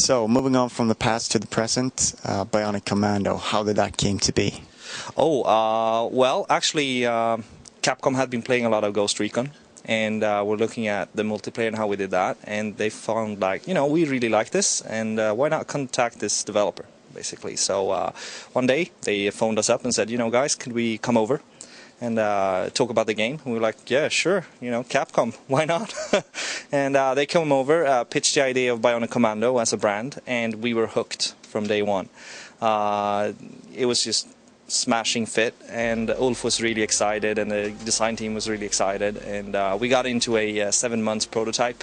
So, moving on from the past to the present, Bionic Commando, how did that came to be? Well, actually, Capcom had been playing a lot of Ghost Recon, and we're looking at the multiplayer and how we did that, and they found, like, we really like this, and why not contact this developer, basically. So one day they phoned us up and said, guys, could we come over and talk about the game? And we were like, yeah, sure, Capcom, why not? And they came over, pitched the idea of Bionic Commando as a brand, and we were hooked from day one. It was just smashing fit, and Ulf was really excited, and the design team was really excited, and we got into a 7 months prototype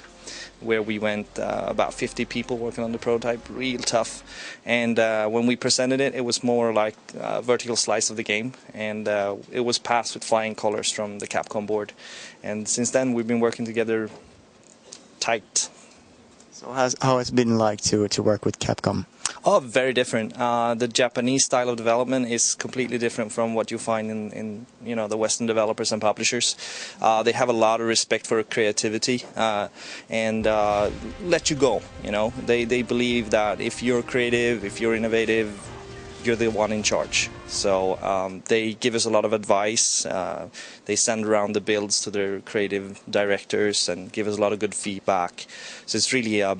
where we went about 50 people working on the prototype, real tough, and when we presented it, it was more like a vertical slice of the game, and it was passed with flying colors from the Capcom board, and since then we've been working together tight. So how has it been like to work with Capcom? Oh, very different. The Japanese style of development is completely different from what you find in the Western developers and publishers. They have a lot of respect for creativity and let you go. They believe that if you're creative, if you're innovative, you're the one in charge. So they give us a lot of advice. They send around the builds to their creative directors and give us a lot of good feedback. So it's really a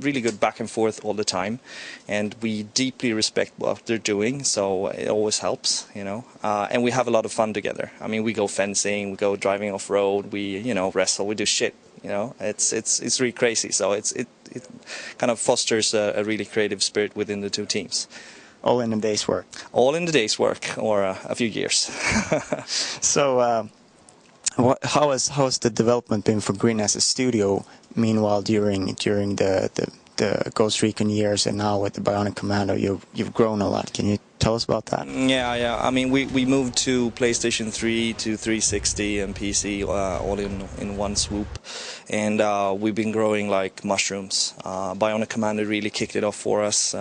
really good back and forth all the time, and we deeply respect what they're doing. So it always helps, and we have a lot of fun together. I mean, we go fencing, we go driving off road, we wrestle, we do shit. It's really crazy. So it kind of fosters a really creative spirit within the two teams. All in a day's work. All in a day's work, or a few years. So, how has the development been for Grin as a studio? Meanwhile, during the Ghost Recon years, and now with the Bionic Commando, you've grown a lot. Can you tell us about that? Yeah. I mean, we moved to PlayStation 3 to 360 and PC all in one swoop, and we've been growing like mushrooms. Bionic Commando really kicked it off for us.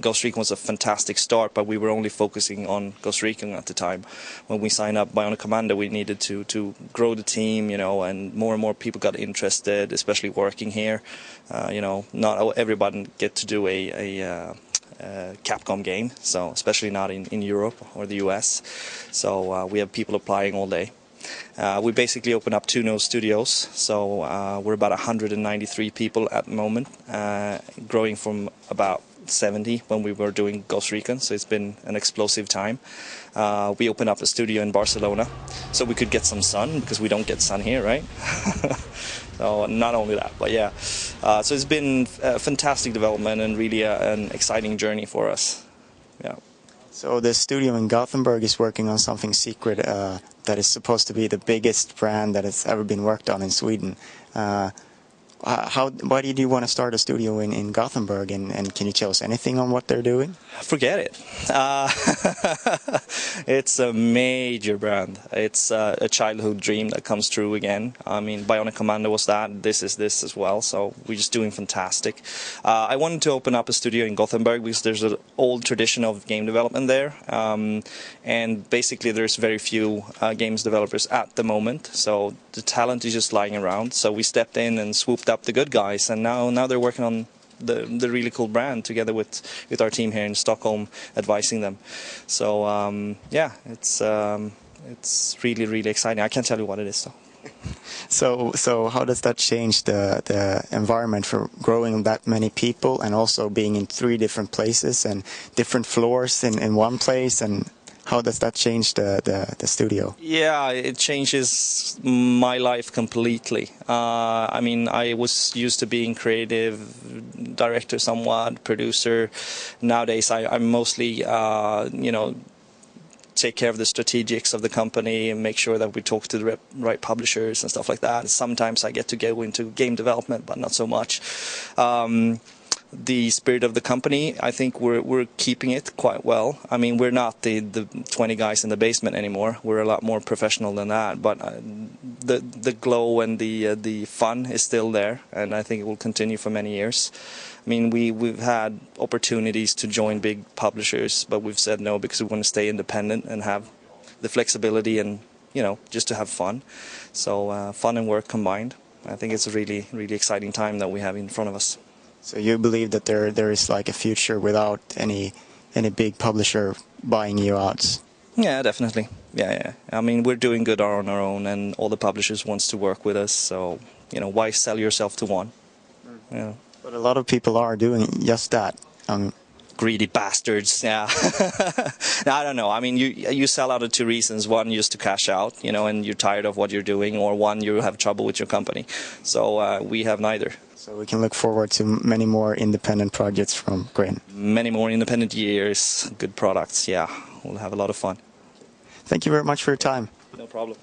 Ghost Recon was a fantastic start, but we were only focusing on Ghost Recon at the time. When we signed up Bionic Commando, we needed to grow the team, and more people got interested, especially working here. Not everybody get to do a Capcom game, so especially not in Europe or the US. So we have people applying all day. We basically opened up 2 new studios, so we're about 193 people at the moment, growing from about 70 when we were doing Ghost Recon, so it's been an explosive time. We opened up a studio in Barcelona so we could get some sun, because we don't get sun here, right? So not only that, but yeah. So it's been a fantastic development and really an exciting journey for us. Yeah. So the studio in Gothenburg is working on something secret that is supposed to be the biggest brand that has ever been worked on in Sweden. Why did you want to start a studio in Gothenburg, and can you tell us anything on what they're doing? Forget it. It's a major brand. It's a childhood dream that comes true again. I mean, Bionic Commando was that. This is this as well. So we're just doing fantastic. I wanted to open up a studio in Gothenburg because there's an old tradition of game development there, and basically there's very few games developers at the moment. So the talent is just lying around. So we stepped in and swooped up the good guys, and now they're working on the really cool brand together with our team here in Stockholm, advising them. So yeah, it's really exciting. I can't tell you what it is though. So how does that change the environment for growing that many people, and also being in 3 different places and different floors in one place, and how does that change the studio? Yeah, it changes my life completely. I mean, I was used to being creative director somewhat, producer. Nowadays, I'm mostly, take care of the strategics of the company and make sure that we talk to the right publishers and stuff like that. Sometimes I get to go into game development, but not so much. The spirit of the company, I think we're keeping it quite well. I mean, we're not the 20 guys in the basement anymore. We're a lot more professional than that. But the glow and the fun is still there, and I think it will continue for many years. I mean, we've had opportunities to join big publishers, but we've said no because we want to stay independent and have the flexibility and just to have fun. So fun and work combined. I think it's a really exciting time that we have in front of us. So you believe that there is like a future without any big publisher buying you out? Yeah, definitely. Yeah. I mean, we're doing good on our own, and all the publishers wants to work with us. So, you know, why sell yourself to one? Yeah. But a lot of people are doing just that. Greedy bastards. Yeah. No, I don't know. I mean, you sell out of two reasons. One, just to cash out, you know, and you're tired of what you're doing, or one, you have trouble with your company. So we have neither. So we can look forward to many more independent projects from Grin. Many more independent years, good products. Yeah, we'll have a lot of fun. Thank you very much for your time. No problem.